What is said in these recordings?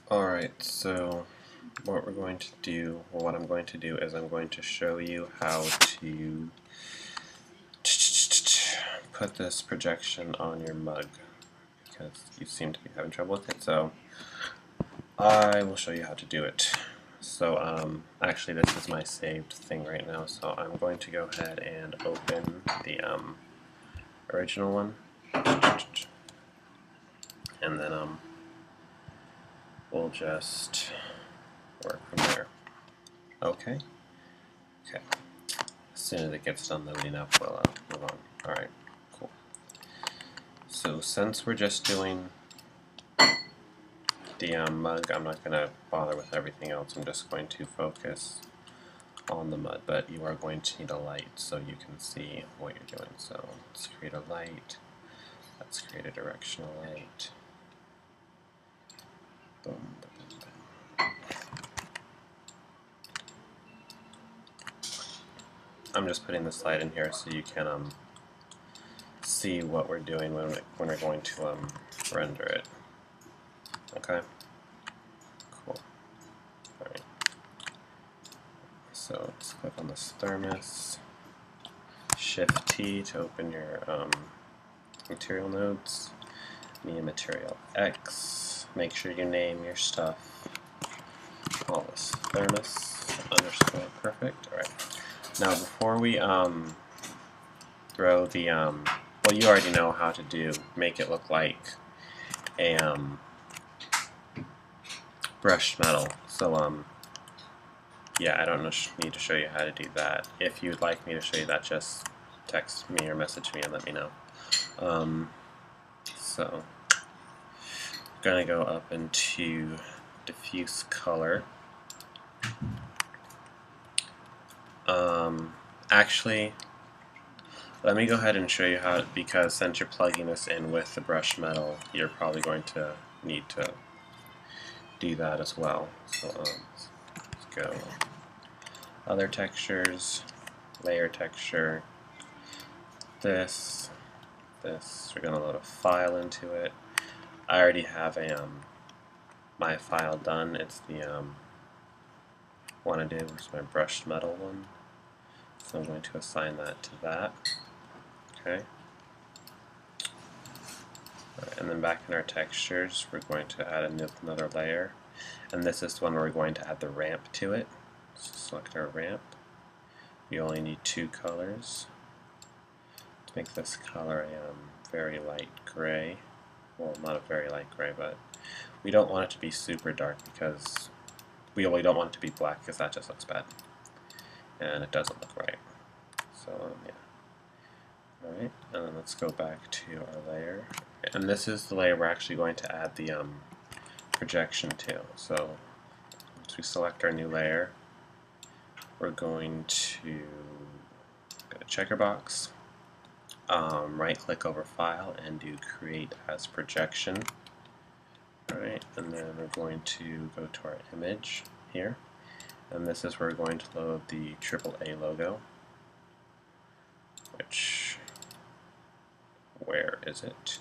Alright, so what we're going to do, well, what I'm going to do is I'm going to show you how to put this projection on your mug, because you seem to be having trouble with it, so I will show you how to do it. So actually this is my saved thing right now, so I'm going to go ahead and open the original one, and then we'll just work from there. Okay. As soon as it gets done loading up, we'll move on. Alright, cool. So since we're just doing the mug, I'm not going to bother with everything else. I'm just going to focus on the mud, but you are going to need a light so you can see what you're doing. So let's create a light. Let's create a directional light. Boom, boom, boom. I'm just putting this light in here so you can see what we're doing when we're going to render it. Okay? Cool. Alright. So let's click on this thermos. Shift T to open your material nodes. Media material X. Make sure you name your stuff. Call this thermos underscore perfect. Alright. Now before we throw the well, you already know how to make it look like a brushed metal. So yeah, I don't need to show you how to do that. If you'd like me to show you that, just text me or message me and let me know. So I'm gonna go up into diffuse color. Actually, let me go ahead and show you how, because since you're plugging this in with the brushed metal, you're probably going to need to do that as well. So let's go other textures, layer texture, this, we're going to load a file into it. I already have a my file done. It's the one I did was my brushed metal one. So I'm going to assign that to that. Okay. Right, and then back in our textures, we're going to add another layer. And this is the one where we're going to add the ramp to it. So select our ramp. We only need 2 colors. To make this color a very light gray. Well, not a very light gray, but we don't want it to be super dark because we don't want it to be black because that just looks bad. And it doesn't look right. So, yeah. Alright, and then let's go back to our layer. And this is the layer we're actually going to add the projection to. So, once we select our new layer, we're going to go to checker box, right click over file and do create as projection. Alright, and then we're going to go to our image here, and this is where we're going to load the AAA logo, which, where is it?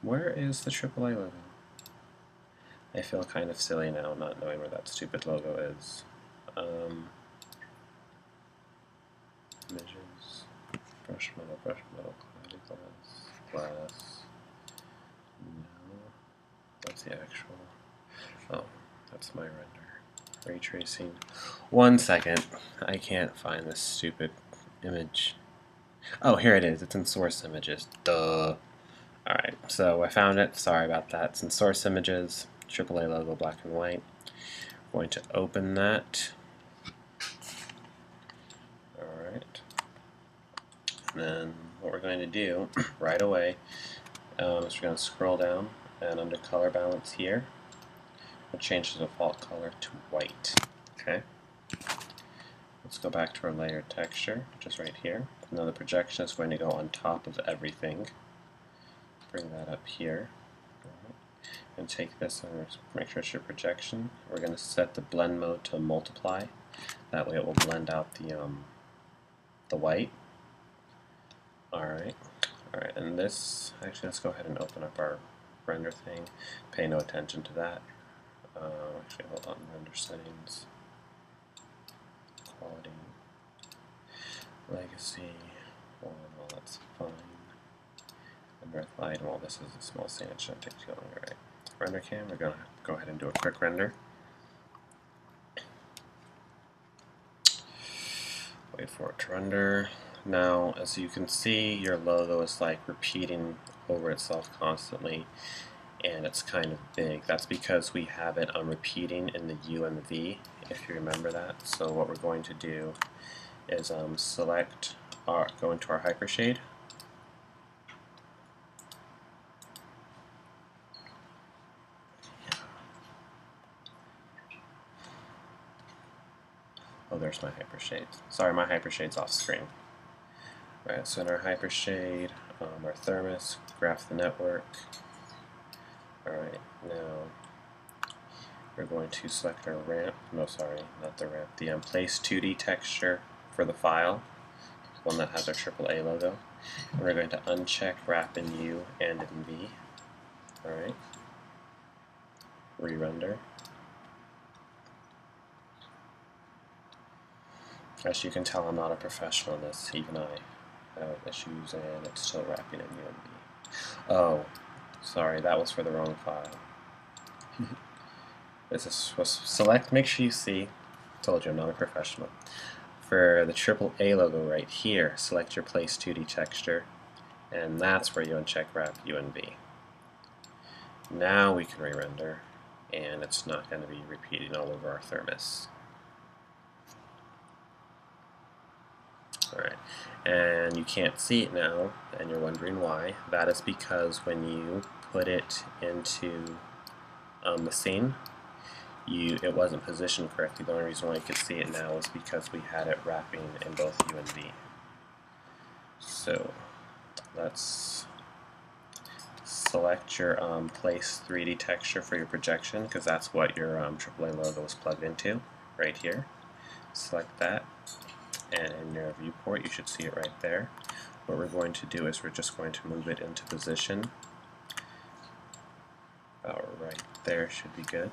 Where is the AAA logo? I feel kind of silly now not knowing where that stupid logo is. Images, brush metal, cloudy glass. No, that's the actual. Oh, that's my render. Ray tracing. 1 second. I can't find this stupid image. Oh, here it is. It's in source images. Duh. Alright, so I found it. Sorry about that. It's in source images. AAA logo, black and white. I'm going to open that. Alright. And then what we're going to do right away is we're going to scroll down, and under color balance here, we'll change the default color to white. Okay. Let's go back to our layer texture, which is right here. Now the projection is going to go on top of everything. Bring that up here. And take this and make sure it's your projection. We're going to set the blend mode to multiply. That way it will blend out the white. Alright, and this, actually let's go ahead and open up our render thing. Pay no attention to that. Actually, hold on, render settings, quality, legacy, well, that's fine. Render light, well, this is a small scene, it shouldn't take too long. Alright, render cam, we're going to go ahead and do a quick render. Wait for it to render. Now, as you can see, your logo is like repeating over itself constantly, and it's kind of big. That's because we have it repeating in the U and the V, if you remember that. So what we're going to do is go into our hypershade. Oh, there's my hypershade. Sorry, my hypershade's off screen. Right, so in our hypershade, our thermos, graph the network. Alright, now we're going to select our ramp, no sorry, not the ramp, the place 2D texture for the file, one that has our AAA logo. And we're going to uncheck wrap in U and in V. Alright, re-render. As you can tell, I'm not a professional in this, even I have issues, and it's still wrapping in U and V. Oh, sorry, that was for the wrong file. This is select, make sure you see, told you I'm not a professional. For the AAA logo right here, select your place 2D texture, and that's where you uncheck wrap U and V. Now we can re-render, and it's not going to be repeating all over our thermos. Alright, and you can't see it now, and you're wondering why. That is because when you put it into the scene, it wasn't positioned correctly. The only reason why you can see it now is because we had it wrapping in both U and V. So let's select your place 3D texture for your projection, because that's what your AAA logo is plugged into, right here. Select that, and in your viewport you should see it right there. What we're going to do is we're just going to move it into position. About right there should be good.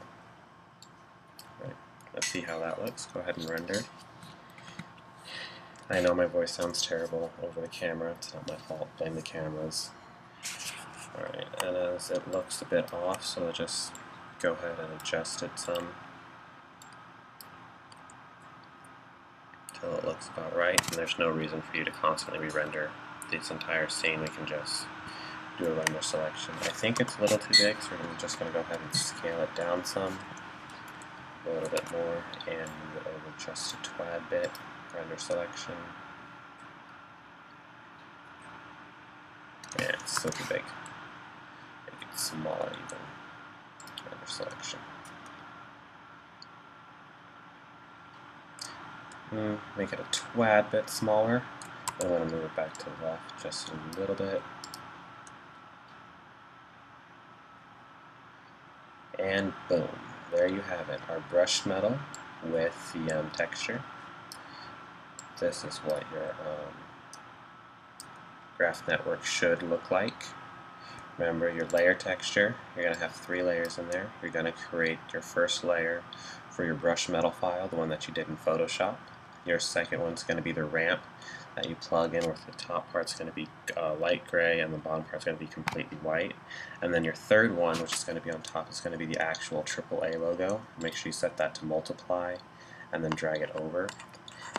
Right. Let's see how that looks. Go ahead and render. I know my voice sounds terrible over the camera. It's not my fault. Blame the cameras. Alright, and as it looks a bit off, so I'll just go ahead and adjust it some until it looks about right. And there's no reason for you to constantly re-render this entire scene. We can just do a render selection. I think it's a little too big, so we're just going to go ahead and scale it down some, a little bit more, and move it over just a tad bit. Render selection. Yeah, it's still too big. Make it smaller even. Render selection. Make it a tad bit smaller. I want to move it back to the left just a little bit. And boom, there you have it, our brushed metal with the texture. This is what your graph network should look like. Remember your layer texture, you're going to have 3 layers in there. You're going to create your first layer for your brushed metal file, the one that you did in Photoshop. Your second one's going to be the ramp that you plug in, where the top part's going to be light gray and the bottom part's going to be completely white. And then your third one, which is going to be on top, is going to be the actual AAA logo. Make sure you set that to multiply and then drag it over.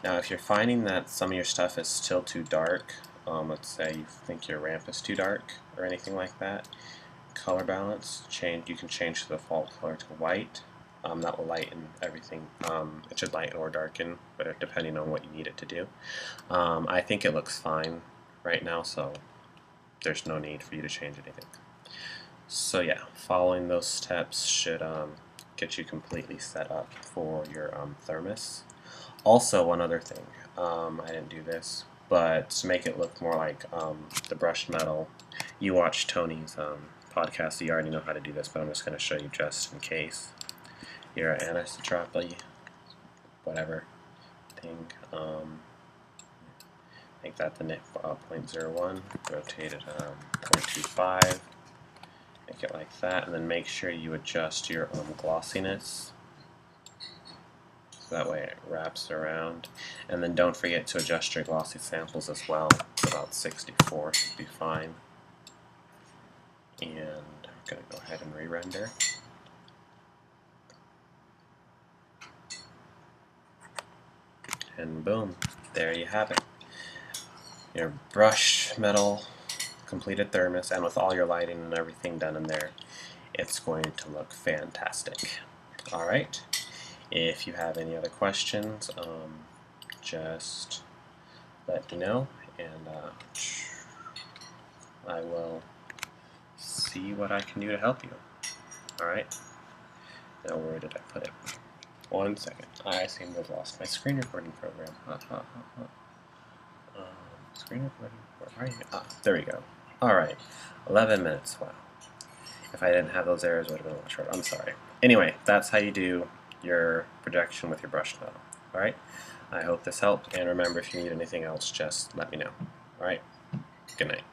Now if you're finding that some of your stuff is still too dark, let's say you think your ramp is too dark or anything like that, color balance, you can change the default color to white. That will lighten everything. It should lighten or darken, but depending on what you need it to do. I think it looks fine right now, so there's no need for you to change anything. So yeah, following those steps should get you completely set up for your thermos. Also, one other thing, I didn't do this, but to make it look more like the brushed metal, you watched Tony's podcast, so you already know how to do this, but I'm just going to show you just in case. Your anisotropy, whatever thing, make that the 0.01, rotate it 0.25, make it like that, and then make sure you adjust your glossiness. So that way it wraps around. And then don't forget to adjust your glossy samples as well. About 64 should be fine. And I'm going to go ahead and re-render. And boom, there you have it. Your brushed metal completed thermos, and with all your lighting and everything done in there, it's going to look fantastic. Alright, if you have any other questions, just let me know, and I will see what I can do to help you. Alright, now where did I put it? 1 second, I seem to have lost my screen recording program. Screen recording, where are you? Ah, there we go. Alright, 11 minutes, wow. If I didn't have those errors, it would have been a lot shorter. I'm sorry. Anyway, that's how you do your projection with your brushed metal. Alright, I hope this helped, and remember, if you need anything else, just let me know. Alright, good night.